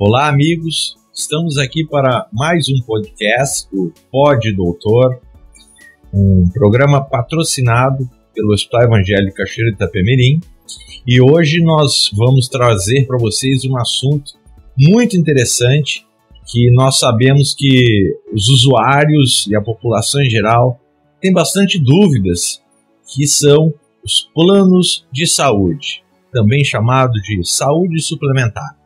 Olá, amigos. Estamos aqui para mais um podcast do Pod Doutor, um programa patrocinado pelo Hospital Evangélico Cachoeira de Itapemirim. E hoje nós vamos trazer para vocês um assunto muito interessante que nós sabemos que os usuários e a população em geral têm bastante dúvidas, que são os planos de saúde, também chamado de saúde suplementar.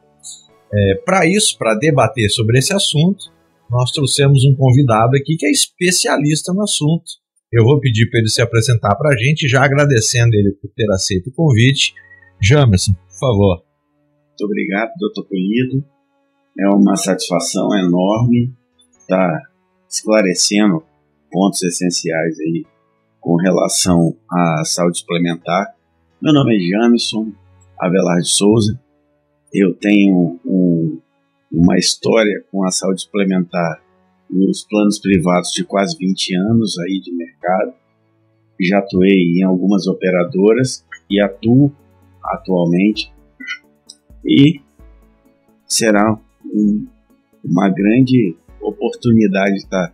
Para isso, para debater sobre esse assunto, nós trouxemos um convidado aqui que é especialista no assunto. Eu vou pedir para ele se apresentar para a gente, já agradecendo ele por ter aceito o convite. Jamerson, por favor. Muito obrigado, Dr. Polido. É uma satisfação enorme estar esclarecendo pontos essenciais aí com relação à saúde suplementar. Meu nome é Jamerson Avelar de Souza. Eu tenho uma história com a saúde suplementar nos planos privados de quase 20 anos aí de mercado. Já atuei em algumas operadoras e atuo atualmente. E será uma grande oportunidade de estar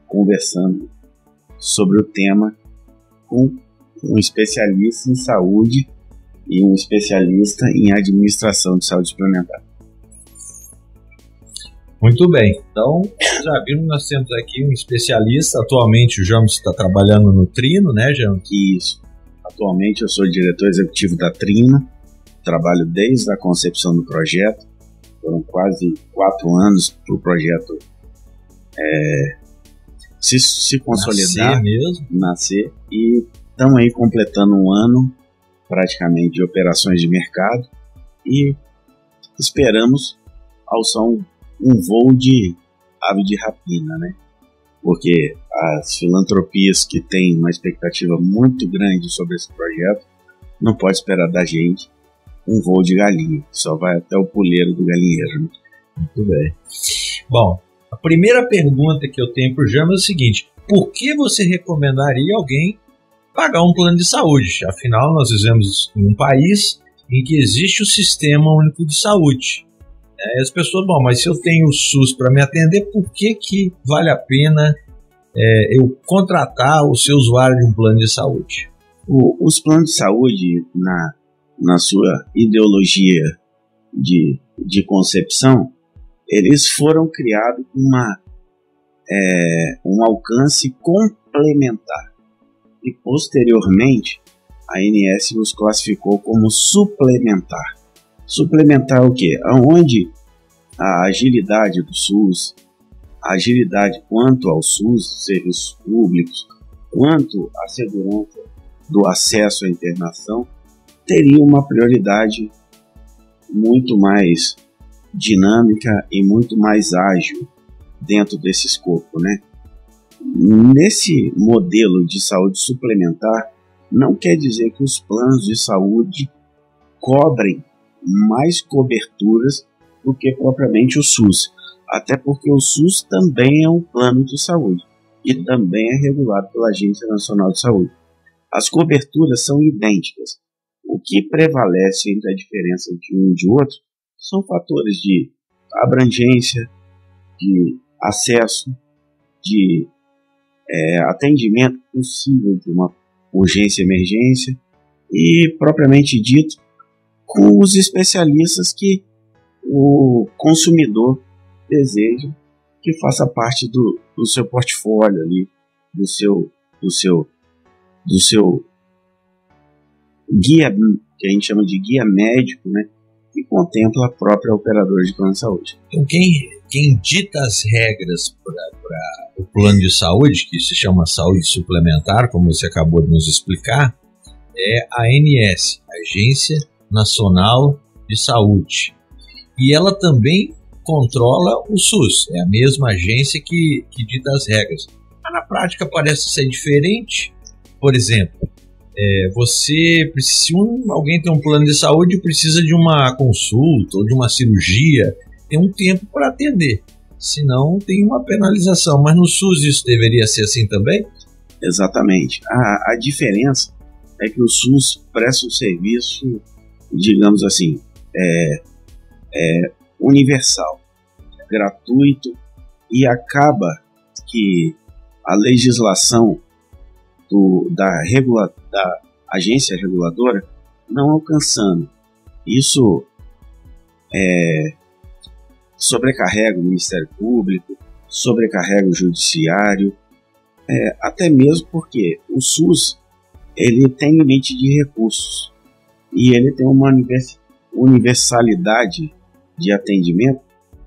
conversando sobre o tema com um especialista em saúde e um especialista em administração de saúde suplementar. Muito bem, então já vimos, nós temos aqui um especialista. Atualmente o Jamerson está trabalhando no Trino, né, Jamerson? Isso, atualmente eu sou diretor executivo da Trino, trabalho desde a concepção do projeto. Foram quase 4 anos para o projeto se consolidar, nascer, e estamos aí completando um ano praticamente de operações de mercado e esperamos alçar um voo de ave de rapina, né? Porque as filantropias que têm uma expectativa muito grande sobre esse projeto não pode esperar da gente um voo de galinha, só vai até o puleiro do galinheiro. Né? Muito bem. Bom, a primeira pergunta que eu tenho para o Jamerson é o seguinte: por que você recomendaria alguém pagar um plano de saúde? Afinal, nós vivemos em um país em que existe o Sistema Único de Saúde. As pessoas, mas se eu tenho o SUS para me atender, por que vale a pena eu contratar o seu usuário de um plano de saúde? Os planos de saúde, na sua ideologia de concepção, eles foram criados com um alcance complementar. E posteriormente, a ANS nos classificou como suplementar. Suplementar o quê? Onde a agilidade do SUS, a agilidade quanto ao SUS, serviços públicos, quanto à segurança do acesso à internação, teria uma prioridade muito mais dinâmica e muito mais ágil dentro desse escopo, né? Nesse modelo de saúde suplementar, não quer dizer que os planos de saúde cobrem mais coberturas do que propriamente o SUS, até porque o SUS também é um plano de saúde e também é regulado pela Agência Nacional de Saúde. As coberturas são idênticas. O que prevalece entre a diferença de um e de outro são fatores de abrangência, de acesso, de atendimento possível de uma urgência e emergência e, propriamente dito, com os especialistas que o consumidor deseja que faça parte do seu portfólio ali, do seu guia, que a gente chama de guia médico, né, que contempla a própria operadora de plano de saúde. Então quem dita as regras para o plano de saúde, que se chama saúde suplementar, como você acabou de nos explicar, é a ANS, Agência Nacional de Saúde. E ela também controla o SUS, é a mesma agência que dita as regras. Mas na prática parece ser diferente. Por exemplo, se alguém tem um plano de saúde e precisa de uma consulta ou de uma cirurgia, tem um tempo para atender, senão tem uma penalização. Mas no SUS isso deveria ser assim também? Exatamente. A diferença é que o SUS presta um serviço, digamos assim, universal, gratuito, e acaba que a legislação da agência reguladora não alcançando. Isso sobrecarrega o Ministério Público, sobrecarrega o Judiciário, até mesmo porque o SUS ele tem limite de recursos e ele tem uma universalidade de atendimento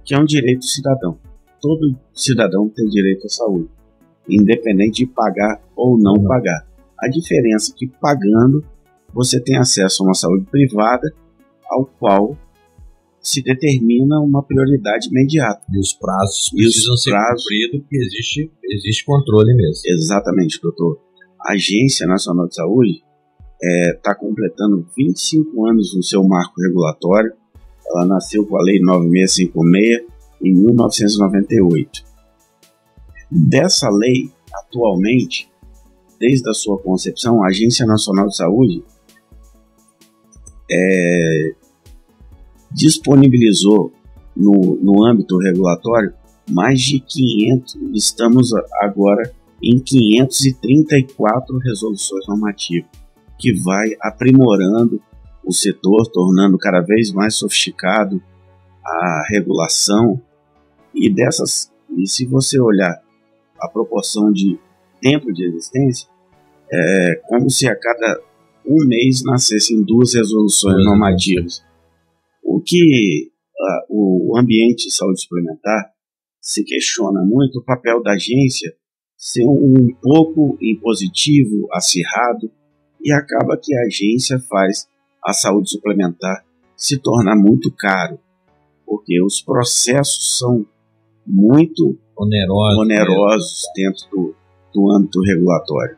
que é um direito do cidadão. Todo cidadão tem direito à saúde, independente de pagar ou não pagar. A diferença é que pagando você tem acesso a uma saúde privada ao qual se determina uma prioridade imediata. E os prazos precisam ser cumpridos, porque existe controle mesmo. Exatamente, doutor. A Agência Nacional de Saúde está completando 25 anos no seu marco regulatório. Ela nasceu com a Lei 9656 em 1998. Dessa lei, atualmente, desde a sua concepção, a Agência Nacional de Saúde disponibilizou no âmbito regulatório mais de 500, estamos agora em 534 resoluções normativas, que vai aprimorando o setor, tornando cada vez mais sofisticado a regulação. E se você olhar a proporção de tempo de existência, é como se a cada um mês nascessem 2 resoluções normativas. O que o ambiente de saúde suplementar se questiona muito o papel da agência ser um pouco impositivo, acirrado, e acaba que a agência faz a saúde suplementar se tornar muito caro, porque os processos são muito onerosos dentro do âmbito regulatório.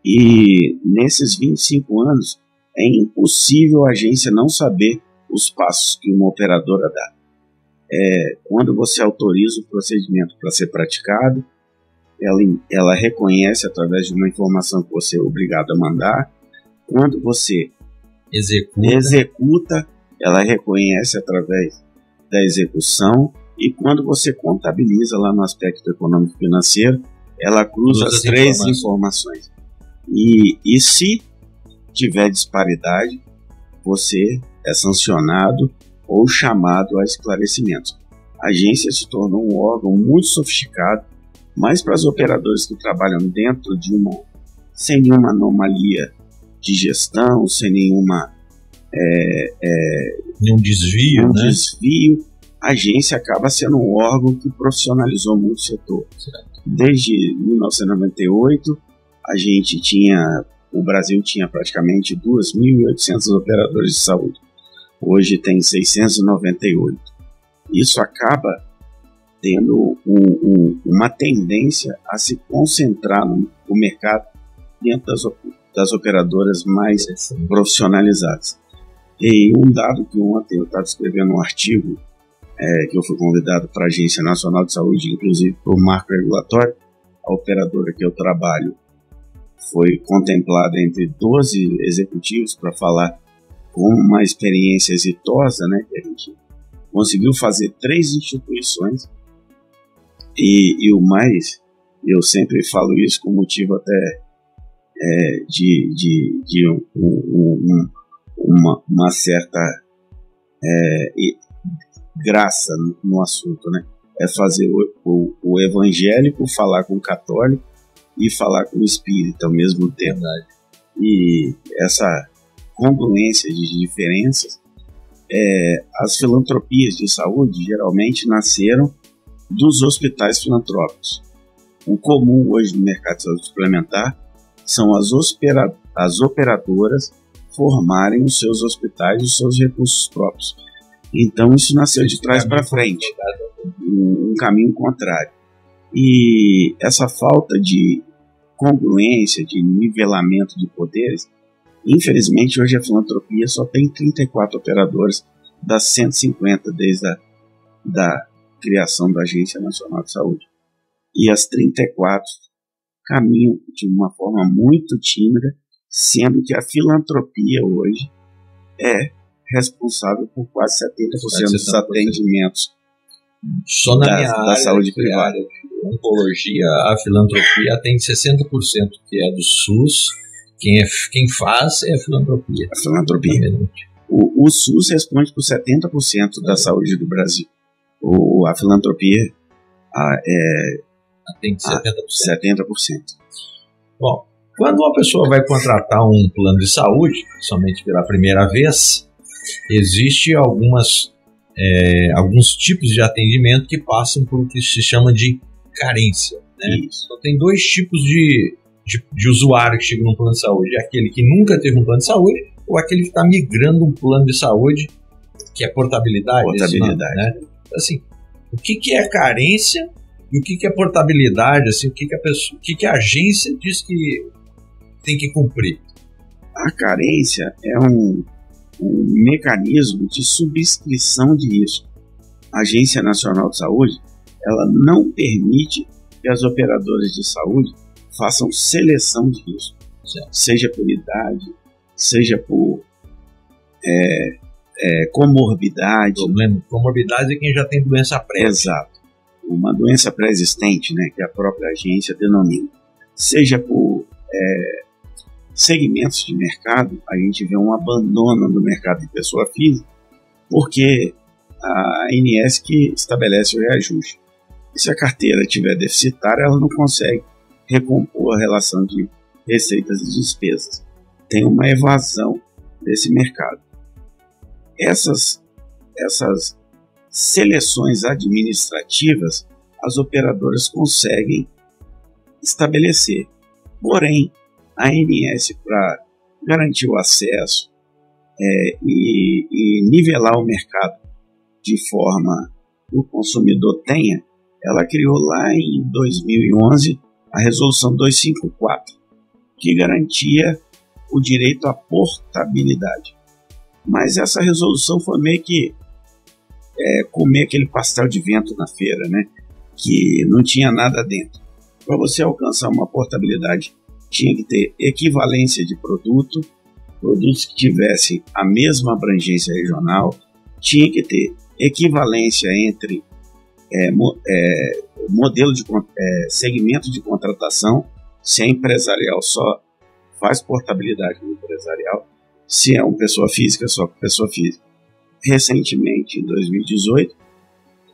E nesses 25 anos é impossível a agência não saber os passos que uma operadora dá. Quando você autoriza o procedimento para ser praticado, ela reconhece através de uma informação que você é obrigado a mandar. Quando você executa, ela reconhece através da execução. E quando você contabiliza lá no aspecto econômico-financeiro, ela cruza as 3 informações. E se tiver disparidade, você é sancionado ou chamado a esclarecimentos. A agência se tornou um órgão muito sofisticado, mas para os operadores que trabalham dentro sem nenhuma anomalia de gestão, sem nenhum desvio, a agência acaba sendo um órgão que profissionalizou muito o setor. Certo. Desde 1998, o Brasil tinha praticamente 2.800 operadores de saúde. Hoje tem 698. Isso acaba tendo uma tendência a se concentrar no mercado dentro das operadoras mais profissionalizadas. E um dado que ontem eu estava escrevendo um artigo que eu fui convidado para a Agência Nacional de Saúde, inclusive por marco regulatório, a operadora que eu trabalho foi contemplada entre 12 executivos para falar com uma experiência exitosa, né, que a gente conseguiu fazer 3 instituições e o mais, eu sempre falo isso com motivo até de uma certa graça no assunto, né? É fazer o evangélico falar com o católico e falar com o espírita ao mesmo tempo. E essa congruência de diferenças, as filantropias de saúde geralmente nasceram dos hospitais filantrópicos. O comum hoje no mercado de saúde suplementar são as operadoras formarem os seus hospitais, os seus recursos próprios. Então isso nasceu de trás para frente, um caminho contrário. E essa falta de congruência, de nivelamento de poderes, infelizmente hoje a filantropia só tem 34 operadoras das 150 desde a criação da Agência Nacional de Saúde. E as 34 caminham de uma forma muito tímida, sendo que a filantropia hoje é responsável por quase 70% dos atendimentos só na minha da área, saúde privada. área de oncologia, a filantropia atende 60%, que é do SUS. Quem faz é a filantropia. A filantropia. O SUS responde por 70% da saúde do Brasil. A filantropia atende 70%. Bom, quando uma pessoa vai contratar um plano de saúde, somente pela primeira vez, existe alguns tipos de atendimento que passam por o que se chama de carência, né? Então, tem dois tipos de usuário que chega num plano de saúde: aquele que nunca teve um plano de saúde ou aquele que está migrando um plano de saúde, que é portabilidade. Portabilidade. Né? Assim, o que é carência e o que é portabilidade? Assim, o que a agência diz que tem que cumprir? A carência é um mecanismo de subscrição de risco. A Agência Nacional de Saúde, ela não permite que as operadoras de saúde façam seleção de risco, seja por idade, seja por comorbidade. Comorbidade é quem já tem doença prévia. Exato. Uma doença pré-existente, né, que a própria agência denomina. Seja por segmentos de mercado, a gente vê um abandono do mercado de pessoa física, porque a ANS que estabelece o reajuste. E se a carteira estiver deficitária, ela não consegue recompor a relação de receitas e despesas. Tem uma evasão desse mercado. Essas seleções administrativas as operadoras conseguem estabelecer. Porém, a ANS, para garantir o acesso e nivelar o mercado de forma que o consumidor tenha, ela criou lá em 2011 a Resolução 254, que garantia o direito à portabilidade. Mas essa resolução foi meio que comer aquele pastel de vento na feira, né? Que não tinha nada dentro. Para você alcançar uma portabilidade, tinha que ter equivalência de produtos que tivessem a mesma abrangência regional, tinha que ter equivalência entre modelo de segmento de contratação, se é empresarial só faz portabilidade no empresarial, se é uma pessoa física só com pessoa física. Recentemente, em 2018,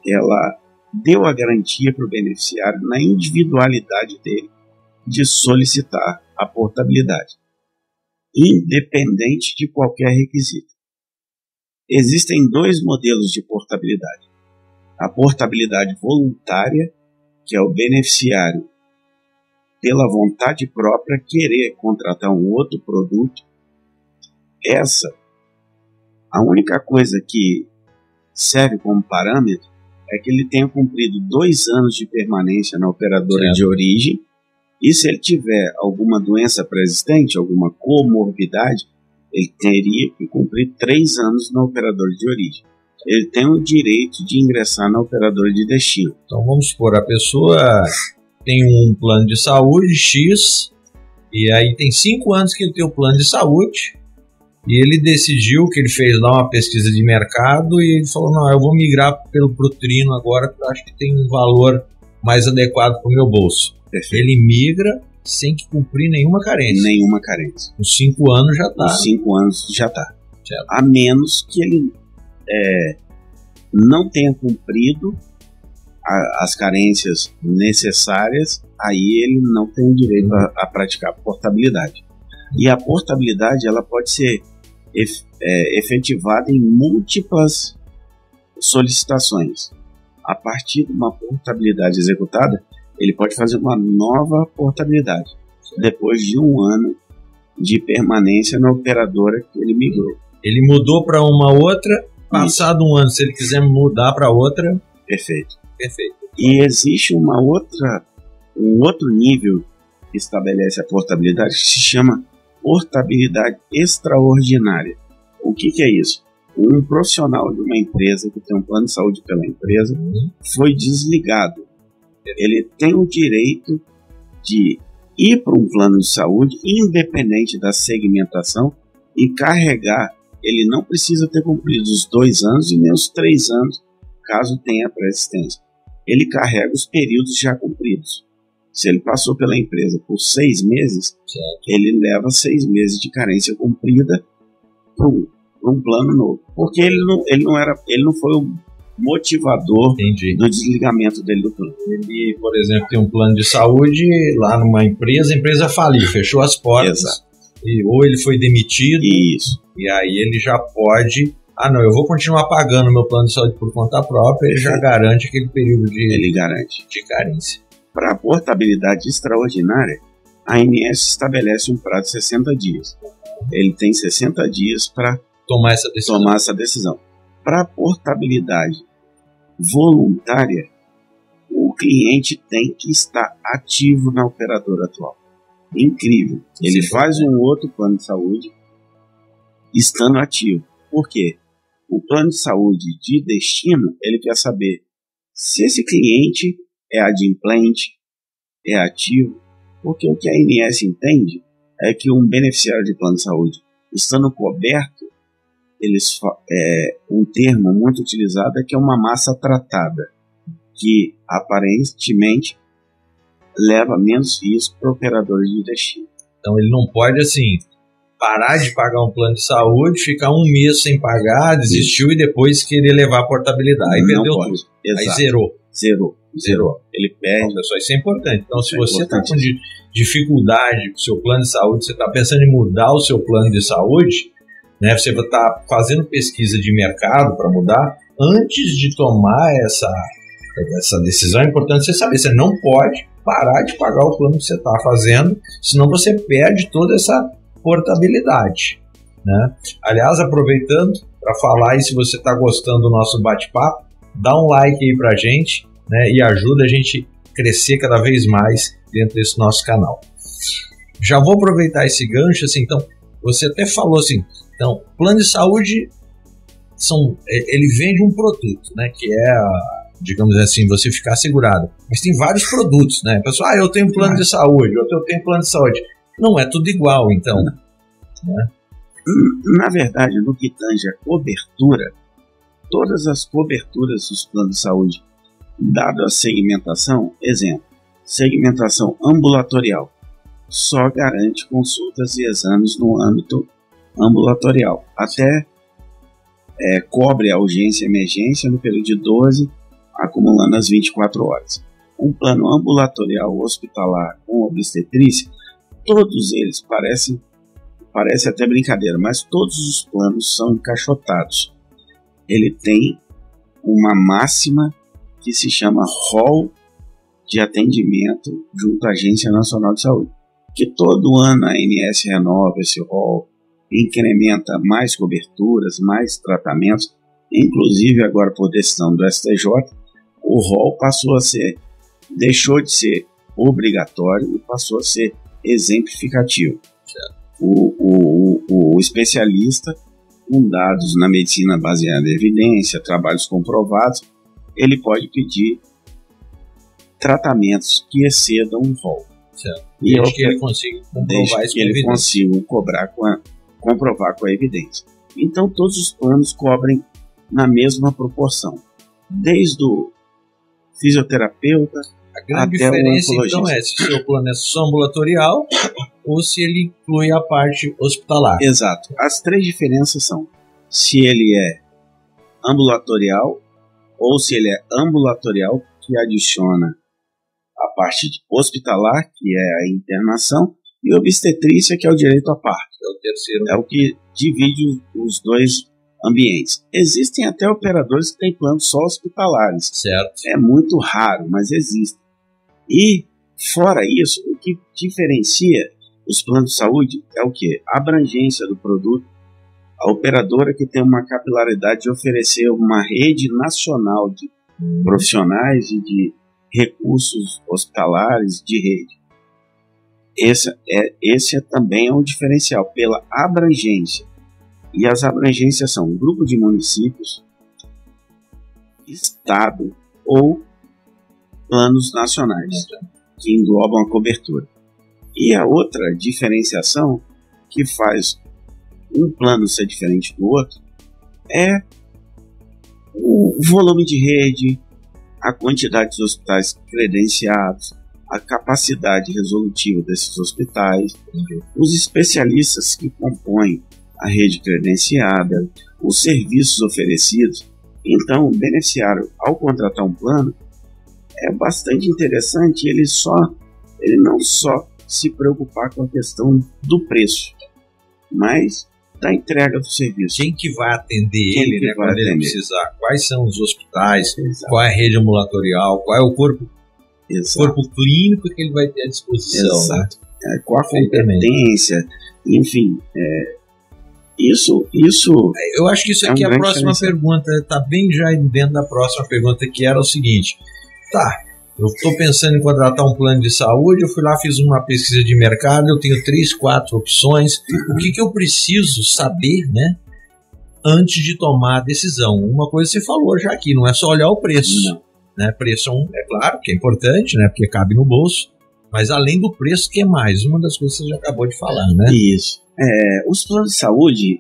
ela deu a garantia para o beneficiário na individualidade dele de solicitar a portabilidade, independente de qualquer requisito. Existem dois modelos de portabilidade. A portabilidade voluntária, que é o beneficiário, pela vontade própria, querer contratar um outro produto. A única coisa que serve como parâmetro é que ele tenha cumprido 2 anos de permanência na operadora de origem, e se ele tiver alguma doença pré-existente, alguma comorbidade, ele teria que cumprir 3 anos na operadora de origem. Ele tem o direito de ingressar na operadora de destino. Então vamos supor, a pessoa tem um plano de saúde X, e aí tem 5 anos que ele tem o plano de saúde, e ele decidiu que ele fez lá uma pesquisa de mercado e ele falou: não, eu vou migrar pro Trino agora, porque eu acho que tem um valor mais adequado para o meu bolso. Perfeito. Ele migra sem que cumprir nenhuma carência. Nenhuma carência. Com 5 anos já está. Com 5 anos já está. A menos que ele não tenha cumprido as carências necessárias, aí ele não tem o direito a praticar a portabilidade. E a portabilidade ela pode ser efetivada em múltiplas solicitações. A partir de uma portabilidade executada, ele pode fazer uma nova portabilidade depois de 1 ano de permanência na operadora que ele migrou. Ele mudou para uma outra, passado 1 ano, se ele quiser mudar para outra. Perfeito. E existe um outro nível que estabelece a portabilidade, que se chama portabilidade extraordinária. O que é isso? Um profissional de uma empresa que tem um plano de saúde pela empresa foi desligado. Ele tem o direito de ir para um plano de saúde, independente da segmentação, e carregar ele não precisa ter cumprido os 2 anos e nem os 3 anos, caso tenha pré-existência. Ele carrega os períodos já cumpridos. Se ele passou pela empresa por 6 meses, certo, ele leva 6 meses de carência cumprida para um plano novo. Porque ele não foi o motivador entendi. do desligamento dele do plano. Ele, por exemplo, tem um plano de saúde lá numa empresa, a empresa faliu, fechou as portas. Exato. Ou ele foi demitido. Isso. E aí ele já pode... Ah, não, eu vou continuar pagando meu plano de saúde por conta própria, ele já garante aquele período Ele garante. de carência. Para a portabilidade extraordinária, a ANS estabelece um prazo de 60 dias. Ele tem 60 dias para Tomar essa decisão. Para a portabilidade voluntária, o cliente tem que estar ativo na operadora atual. Incrível. Ele faz um outro plano de saúde estando ativo. Por quê? O plano de saúde de destino, ele quer saber se esse cliente é adimplente, é ativo, porque o que a ANS entende é que um beneficiário de plano de saúde, estando coberto, um termo muito utilizado é que é uma massa tratada, que aparentemente leva menos risco para operadores de destino. Então ele não pode, assim, parar de pagar um plano de saúde, ficar um mês sem pagar, desistiu e depois querer levar a portabilidade. Aí perdeu tudo. Aí zerou. Ele perde. Então, pessoal, isso é importante. Então, se você está com dificuldade com o seu plano de saúde, você está pensando em mudar o seu plano de saúde, né, você está fazendo pesquisa de mercado para mudar, antes de tomar essa decisão, é importante você saber, você não pode parar de pagar o plano que você está fazendo, senão você perde toda essa portabilidade, né? Aliás, aproveitando para falar aí, se você está gostando do nosso bate-papo, dá um like aí para a gente, né, e ajuda a gente a crescer cada vez mais dentro desse nosso canal. Já vou aproveitar esse gancho, assim, então, você até falou assim, então, plano de saúde, ele vende um produto, né, que é, digamos assim, você ficar segurado. Mas tem vários produtos, né? Pessoal, eu tenho plano de saúde, eu tenho plano de saúde. Não é tudo igual, então. Né? Na verdade, no que tange a cobertura, todas as coberturas dos planos de saúde, dado a segmentação, exemplo, segmentação ambulatorial, só garante consultas e exames no âmbito ambulatorial. Até cobre a urgência e emergência no período de 12, acumulando as 24 horas. Um plano ambulatorial hospitalar com obstetrícia, todos eles parece até brincadeira, mas todos os planos são encaixotados. Ele tem uma máxima que se chama rol de atendimento junto à Agência Nacional de Saúde, que todo ano a ANS renova esse rol, incrementa mais coberturas, mais tratamentos, inclusive agora por decisão do STJ, o rol deixou de ser obrigatório e passou a ser exemplificativo. O especialista, com dados na medicina baseada em evidência, trabalhos comprovados, ele pode pedir tratamentos que excedam o rol. Desde que ele consiga comprovar isso com a evidência. Consiga comprovar com a evidência. Então todos os planos cobrem na mesma proporção, desde o fisioterapeuta a grande até diferença o oncologista. Então é se o seu plano é só ambulatorial ou se ele inclui a parte hospitalar. Exato. As 3 diferenças são se ele é ambulatorial ou se ele é ambulatorial que adiciona a parte hospitalar, que é a internação, e obstetrícia, que é o direito à parto. É o terceiro. É o que divide os dois ambientes. Existem até operadores que têm planos só hospitalares. Certo. É muito raro, mas existe. E, fora isso, o que diferencia os planos de saúde é o quê? A abrangência do produto. A operadora que tem uma capilaridade de oferecer uma rede nacional de profissionais e de recursos hospitalares de rede. Esse também é um diferencial pela abrangência. E as abrangências são um grupo de municípios, estado ou planos nacionais que englobam a cobertura. E a outra diferenciação que faz um plano ser diferente do outro é o volume de rede, a quantidade de hospitais credenciados, a capacidade resolutiva desses hospitais, os especialistas que compõem a rede credenciada, os serviços oferecidos. Então, o beneficiário, ao contratar um plano, é bastante interessante ele não só se preocupar com a questão do preço, mas da entrega do serviço. Quem que vai atender ele, né, quando ele precisar? Quais são os hospitais? Exato. Qual é a rede ambulatorial? Qual é o corpo clínico que ele vai ter à disposição? Exato. Né? Qual a competência? Enfim, isso. Eu acho que isso aqui é a próxima pergunta. Está bem já dentro da próxima pergunta, que era o seguinte: eu estou pensando em contratar um plano de saúde, eu fui lá, fiz uma pesquisa de mercado, eu tenho 3, 4 opções. O que eu preciso saber, né, antes de tomar a decisão? Uma coisa você falou já aqui, não é só olhar o preço. Não. Né? Preço é claro que é importante, né, porque cabe no bolso, mas além do preço, o que mais? Uma das coisas que você já acabou de falar, né? Isso. Os planos de saúde,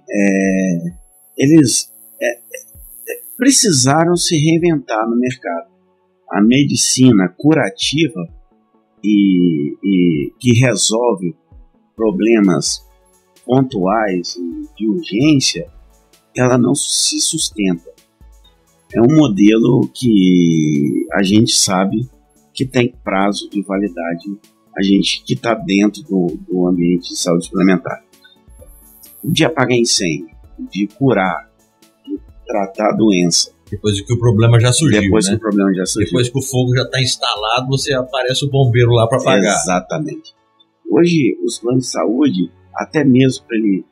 eles precisaram se reinventar no mercado. A medicina curativa e que resolve problemas pontuais de urgência, ela não se sustenta. É um modelo que a gente sabe que tem prazo de validade, a gente que está dentro do ambiente de saúde suplementar. De apagar incêndio, de curar, de tratar a doença. Depois que o problema já surgiu, Depois né? que o problema já surgiu. Depois que o fogo já está instalado, você aparece o bombeiro lá para apagar. Exatamente. Hoje, os planos de saúde, até mesmo para ele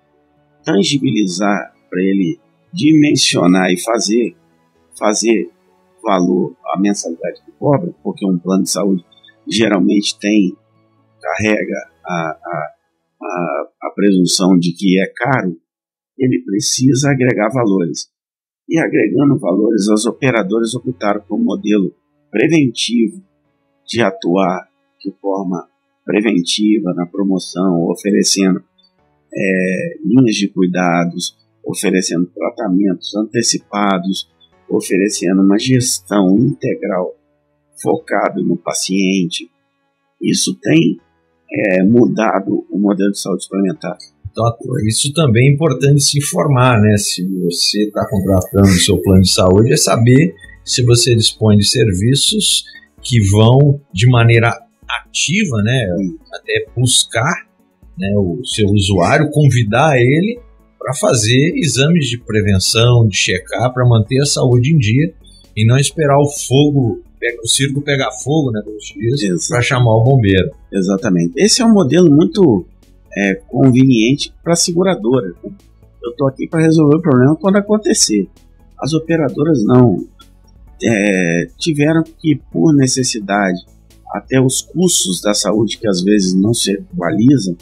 tangibilizar, para ele dimensionar e fazer valor à mensalidade que cobra, porque um plano de saúde geralmente carrega a presunção de que é caro, ele precisa agregar valores. E agregando valores, as operadoras optaram por um modelo preventivo de atuar de forma preventiva na promoção, oferecendo linhas de cuidados, oferecendo tratamentos antecipados, oferecendo uma gestão integral focada no paciente. Isso tem mudado o modelo de saúde suplementar. Então, isso também é importante se informar, né? Se você está contratando o seu plano de saúde, é saber se você dispõe de serviços que vão de maneira ativa, né? Até buscar, né, o seu usuário, convidar ele para fazer exames de prevenção, de checar, para manter a saúde em dia e não esperar o circo pegar fogo, né, para chamar o bombeiro. Exatamente. Esse é um modelo muito conveniente para a seguradora. Eu estou aqui para resolver o problema quando acontecer. As operadoras não. Tiveram que, por necessidade, até os custos da saúde, que às vezes não se equalizam,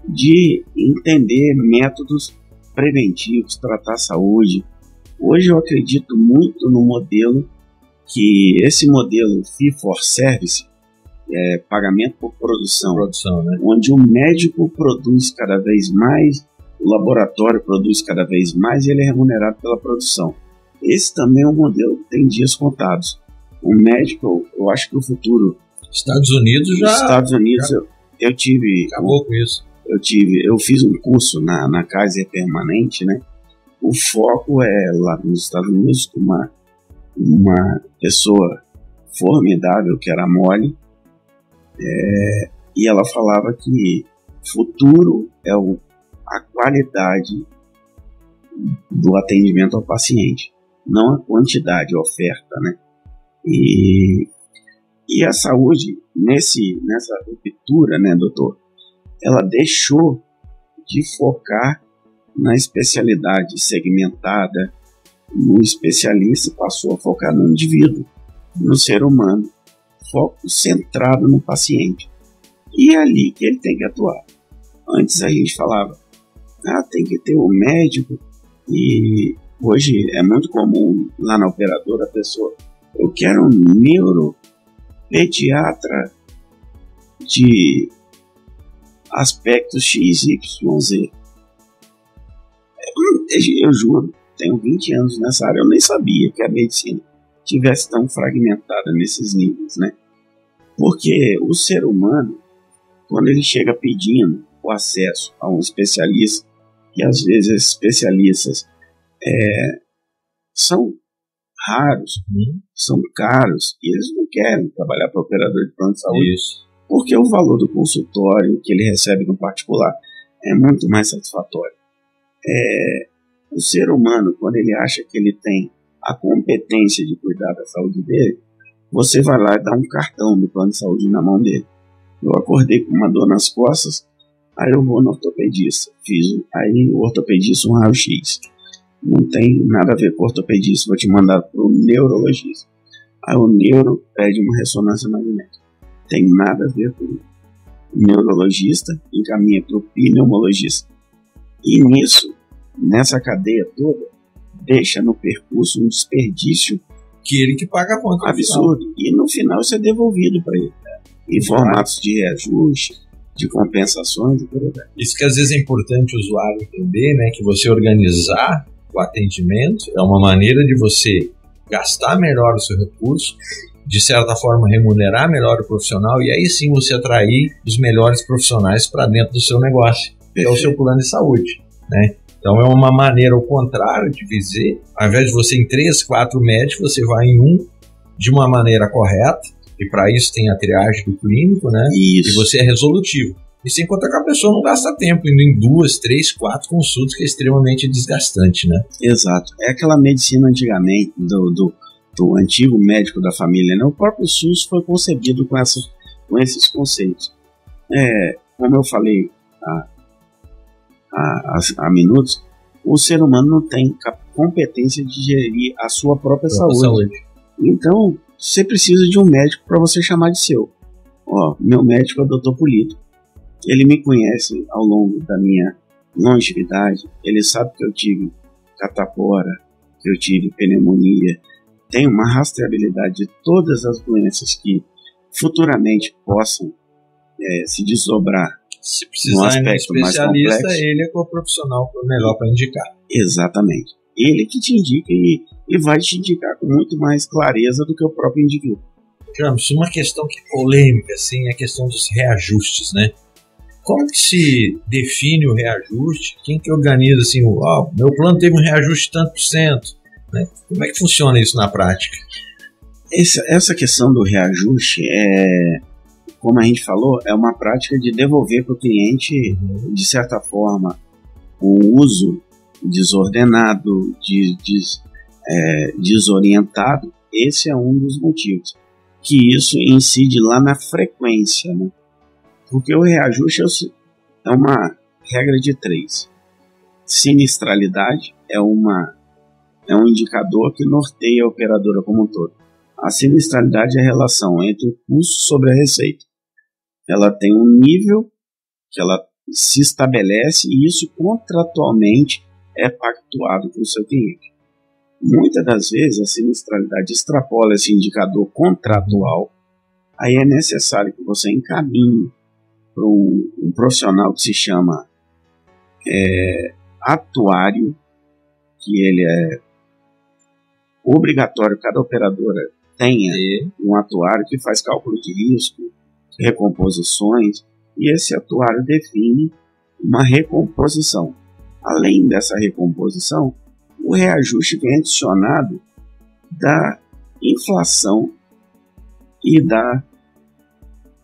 de entender métodos preventivos, tratar a saúde. Hoje eu acredito muito no modelo esse modelo Fee for Service, pagamento por produção, né? Onde o médico produz cada vez mais, o laboratório produz cada vez mais e ele é remunerado pela produção. Esse também é um modelo que tem dias contados. O médico, eu acho que o futuro... Estados Unidos eu tive... Acabou com isso. Eu fiz um curso na Kaiser Permanente, né? O foco é lá nos Estados Unidos, com uma pessoa formidável, que era a Molly, e ela falava que futuro é a qualidade do atendimento ao paciente, não a quantidade, a oferta, né? E a saúde, nessa ruptura, né, doutor, ela deixou de focar na especialidade segmentada, no especialista, passou a focar no indivíduo, no ser humano, foco centrado no paciente. E é ali que ele tem que atuar. Antes a gente falava, tem que ter um médico, e hoje é muito comum lá na operadora a pessoa, eu quero um neuropediatra de aspectos XYZ. Eu juro, tenho 20 anos nessa área, eu nem sabia que a medicina tivesse tão fragmentada nesses níveis, né? Porque o ser humano, quando ele chega pedindo o acesso a um especialista, e às vezes esses especialistas são raros, são caros, e eles não querem trabalhar para operador de plano de saúde. Isso. Porque o valor do consultório que ele recebe no particular é muito mais satisfatório. O ser humano, quando ele acha que ele tem a competência de cuidar da saúde dele, você vai lá e dá um cartão do plano de saúde na mão dele. Eu acordei com uma dor nas costas, aí eu vou no ortopedista. Aí o ortopedista um raio-x. Não tem nada a ver com o ortopedista, vou te mandar para o neurologista. Aí o neuro pede uma ressonância magnética. Tem nada a ver com o neurologista, encaminha para o pneumologista. E nisso, nessa cadeia toda, deixa no percurso um desperdício que ele que paga a conta absurdo. E no final isso é devolvido para ele, em formatos de reajuste, de compensações e por aí. Isso que às vezes é importante o usuário entender, né, que você organizar o atendimento é uma maneira de você gastar melhor o seu recurso, de certa forma remunerar melhor o profissional, e aí sim você atrair os melhores profissionais para dentro do seu negócio, que é o seu plano de saúde, né? Então é uma maneira ao contrário de dizer, ao invés de você em 3, 4 médicos, você vai em um de uma maneira correta, e para isso tem a triagem do clínico, né? Isso. E você é resolutivo. E sem contar que a pessoa não gasta tempo indo em 2, 3, 4 consultas, que é extremamente desgastante, né? Exato. É aquela medicina antigamente, do antigo médico da família, né? O próprio SUS foi concebido com esses conceitos. Como eu falei há minutos, o ser humano não tem competência de gerir a sua própria saúde. Então, você precisa de um médico para você chamar de seu. Meu médico é o Dr. Polito. Ele me conhece ao longo da minha longevidade. Ele sabe que eu tive catapora, que eu tive pneumonia. Tem uma rastreabilidade de todas as doenças que futuramente possam se desdobrar. Se precisar de um especialista, ele é o profissional melhor para indicar. Exatamente. Ele que te indica e vai te indicar com muito mais clareza do que o próprio indivíduo. Campos, uma questão que é polêmica assim, é a questão dos reajustes, né? Como que se define o reajuste? Quem que organiza assim, meu plano teve um reajuste de tanto por cento? Né? Como é que funciona isso na prática? Essa questão do reajuste como a gente falou, é uma prática de devolver para o cliente, de certa forma, o uso desordenado, desorientado. Esse é um dos motivos. Que isso incide lá na frequência, né? Porque o reajuste é uma regra de 3. Sinistralidade é um indicador que norteia a operadora como um todo. A sinistralidade é a relação entre o custo sobre a receita. Ela tem um nível que ela se estabelece e isso contratualmente é pactuado com o seu cliente. Muitas das vezes a sinistralidade extrapola esse indicador contratual, aí é necessário que você encaminhe para um profissional que se chama atuário, que ele é obrigatório, cada operadora tenha um atuário que faz cálculo de risco, recomposições, e esse atuário define uma recomposição. Além dessa recomposição, o reajuste vem adicionado da inflação e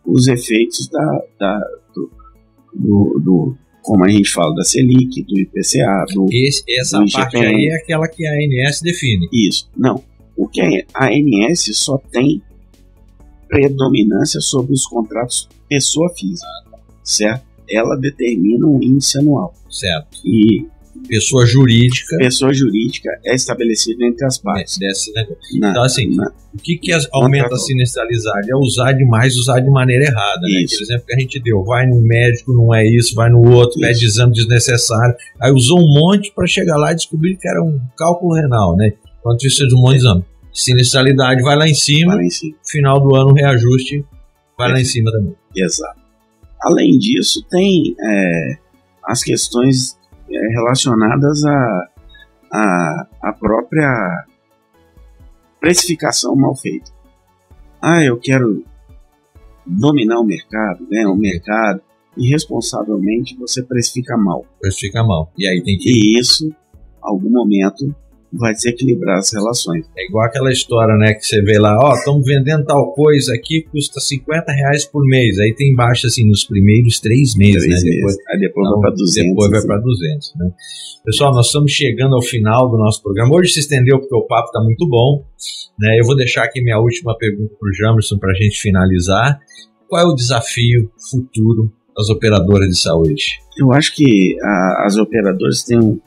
os efeitos do como a gente fala, da Selic, do IPCA, essa do parte aí é aquela que a ANS define. Isso. Não. O que a ANS só tem predominância sobre os contratos pessoa física, certo? Ela determina um índice anual. Certo. E pessoa jurídica é estabelecida entre as partes. Desse negócio. Então, assim, o que aumenta a sinistralidade? É usar de maneira errada. Né? Aquele exemplo que a gente deu, vai num médico, não é isso, vai no outro, pede exame desnecessário. Aí usou um monte para chegar lá e descobrir que era um cálculo renal, né? Quanto isso de um monte de exame. Sinistralidade vai lá em cima, final do ano, reajuste vai lá em cima também. Exato. Além disso, tem as questões relacionadas à própria precificação mal feita. Eu quero dominar o mercado, ganhar o mercado, irresponsavelmente você precifica mal. Precifica mal. E aí tem que... E isso, em algum momento, vai desequilibrar as relações. É igual aquela história, né, que você vê lá, estamos vendendo tal coisa aqui, custa R$50 por mês. Aí tem embaixo, assim, nos primeiros 3 meses, né? Aí depois vai para 200. Depois vai para 200, né? Pessoal, nós estamos chegando ao final do nosso programa. Hoje se estendeu porque o papo está muito bom, né? Eu vou deixar aqui minha última pergunta para o Jamerson para a gente finalizar. Qual é o desafio futuro das operadoras de saúde? Eu acho que as operadoras têm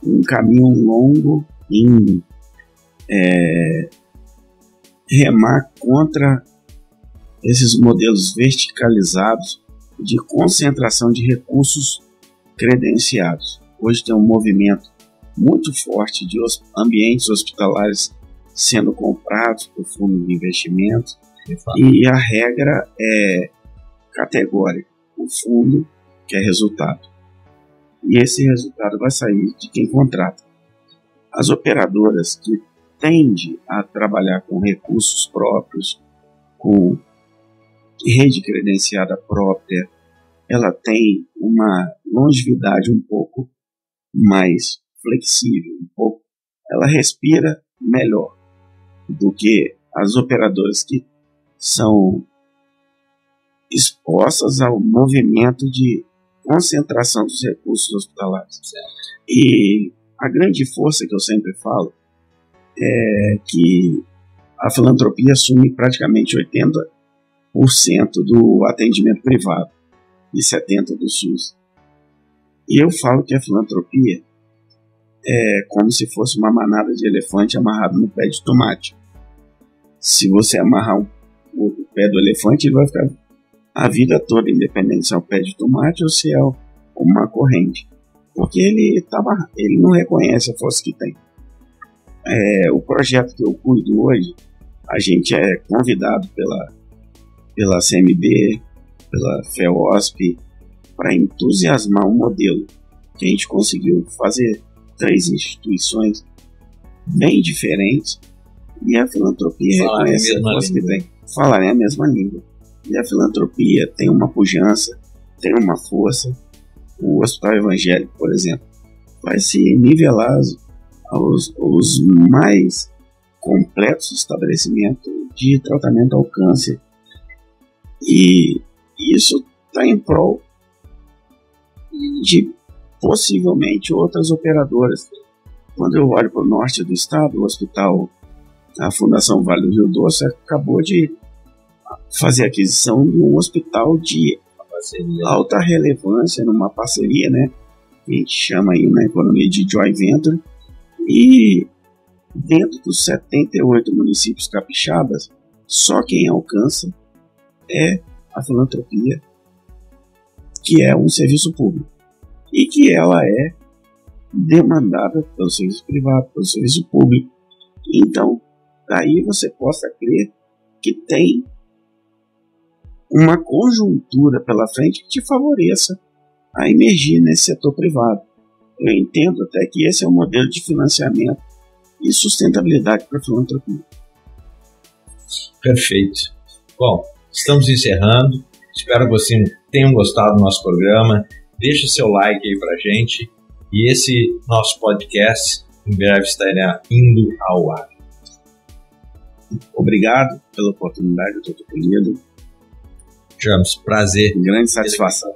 um caminho longo em remar contra esses modelos verticalizados de concentração de recursos credenciados. Hoje tem um movimento muito forte de ambientes hospitalares sendo comprados por fundos de investimento, e a regra é categórica: o fundo quer resultado, e esse resultado vai sair de quem contrata. As operadoras que tendem a trabalhar com recursos próprios, com rede credenciada própria, ela tem uma longevidade um pouco mais flexível, ela respira melhor do que as operadoras que são expostas ao movimento de concentração dos recursos hospitalares. E a grande força que eu sempre falo é que a filantropia assume praticamente 80% do atendimento privado e 70% do SUS. E eu falo que a filantropia é como se fosse uma manada de elefante amarrado no pé de tomate. Se você amarrar o pé do elefante, ele vai ficar a vida toda, independente se é o pé de tomate ou se é uma corrente, porque ele não reconhece a força que tem. O projeto que eu cuido hoje, a gente é convidado pela CMB, pela FEOSP, para entusiasmar um modelo que a gente conseguiu fazer 3 instituições bem diferentes, e a filantropia reconhece a força que tem. Falarem a mesma língua. E a filantropia tem uma pujança, tem uma força. O Hospital Evangélico, por exemplo, vai se nivelar aos mais completos estabelecimentos de tratamento ao câncer. E isso está em prol de possivelmente outras operadoras. Quando eu olho para o norte do estado, o hospital, a Fundação Vale do Rio Doce acabou de fazer aquisição de um hospital de alta relevância, numa parceria, né? A gente chama aí na economia de joint venture. E dentro dos 78 municípios capixabas, só quem alcança é a filantropia, que é um serviço público e que ela é demandada pelo serviço privado, pelo serviço público. Então, daí você possa crer que tem uma conjuntura pela frente que te favoreça a emergir nesse setor privado. Eu entendo até que esse é um modelo de financiamento e sustentabilidade para a filantropia. Perfeito. Bom, estamos encerrando. Espero que vocês tenham gostado do nosso programa. Deixe o seu like aí para a gente. E esse nosso podcast em breve estará indo ao ar. Obrigado pela oportunidade, doutor Polido. James, prazer. Grande satisfação.